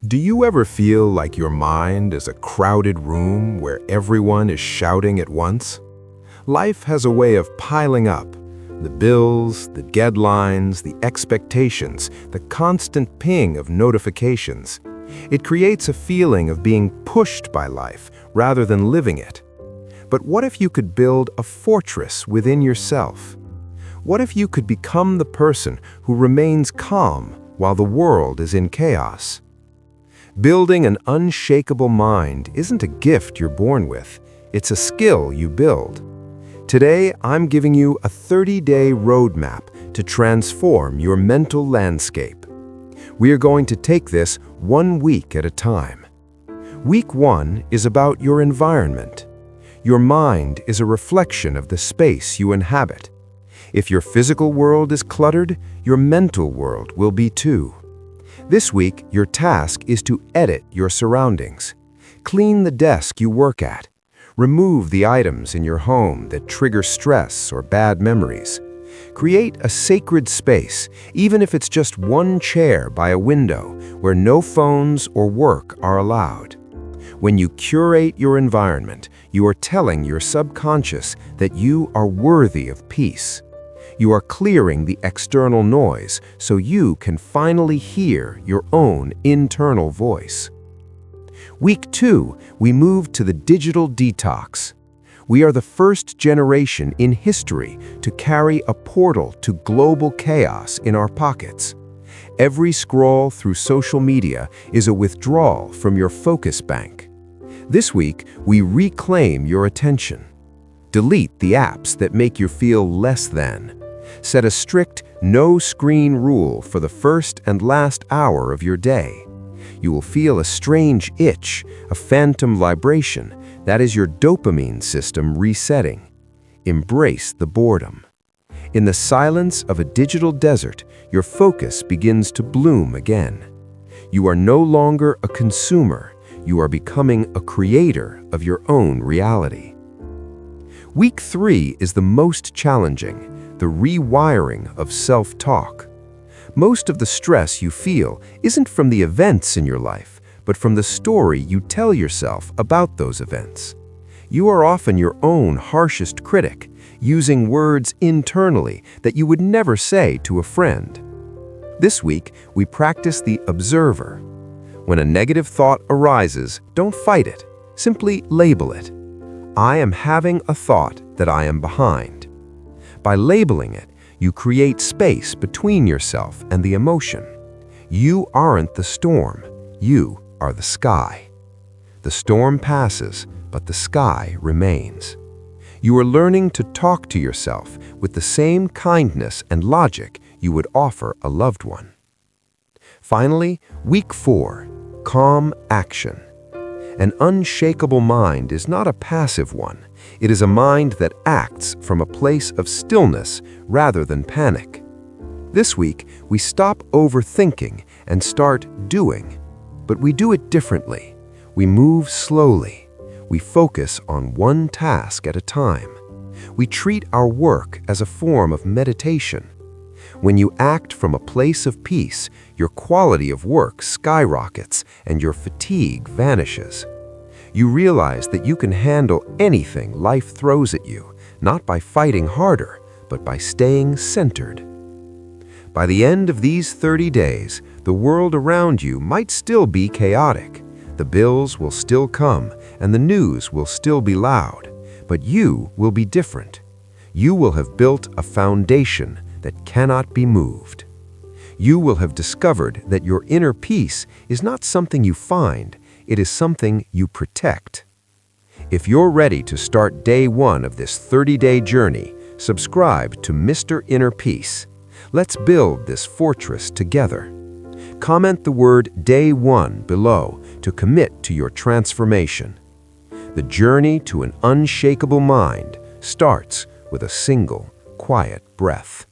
Do you ever feel like your mind is a crowded room where everyone is shouting at once? Life has a way of piling up. The bills, the deadlines, the expectations, the constant ping of notifications. It creates a feeling of being pushed by life rather than living it. But what if you could build a fortress within yourself? What if you could become the person who remains calm while the world is in chaos? Building an unshakable mind isn't a gift you're born with, it's a skill you build. Today, I'm giving you a 30-day roadmap to transform your mental landscape. We are going to take this 1 week at a time. Week 1 is about your environment. Your mind is a reflection of the space you inhabit. If your physical world is cluttered, your mental world will be too. This week, your task is to edit your surroundings. Clean the desk you work at. Remove the items in your home that trigger stress or bad memories. Create a sacred space, even if it's just one chair by a window where no phones or work are allowed. When you curate your environment, you are telling your subconscious that you are worthy of peace. You are clearing the external noise so you can finally hear your own internal voice. Week 2, we move to the digital detox. We are the first generation in history to carry a portal to global chaos in our pockets. Every scroll through social media is a withdrawal from your focus bank. This week, we reclaim your attention. Delete the apps that make you feel less than. Set a strict no-screen rule for the first and last hour of your day. You will feel a strange itch, a phantom vibration. That is your dopamine system resetting. Embrace the boredom. In the silence of a digital desert, your focus begins to bloom again. You are no longer a consumer. You are becoming a creator of your own reality. Week 3 is the most challenging. The rewiring of self-talk. Most of the stress you feel isn't from the events in your life, but from the story you tell yourself about those events. You are often your own harshest critic, using words internally that you would never say to a friend. This week, we practice the observer. When a negative thought arises, don't fight it. Simply label it. I am having a thought that I am behind. By labeling it, you create space between yourself and the emotion. You aren't the storm, you are the sky. The storm passes, but the sky remains. You are learning to talk to yourself with the same kindness and logic you would offer a loved one. Finally, week 4, calm action. An unshakable mind is not a passive one. It is a mind that acts from a place of stillness rather than panic. This week, we stop overthinking and start doing. But we do it differently. We move slowly. We focus on one task at a time. We treat our work as a form of meditation. When you act from a place of peace, your quality of work skyrockets and your fatigue vanishes. You realize that you can handle anything life throws at you, not by fighting harder, but by staying centered. By the end of these 30 days, the world around you might still be chaotic. The bills will still come, and the news will still be loud. But you will be different. You will have built a foundation that cannot be moved. You will have discovered that your inner peace is not something you find, it is something you protect. If you're ready to start day 1 of this 30-day journey, subscribe to Mr. Inner Peace. Let's build this fortress together. Comment the word Day 1 below to commit to your transformation. The journey to an unshakable mind starts with a single, quiet breath.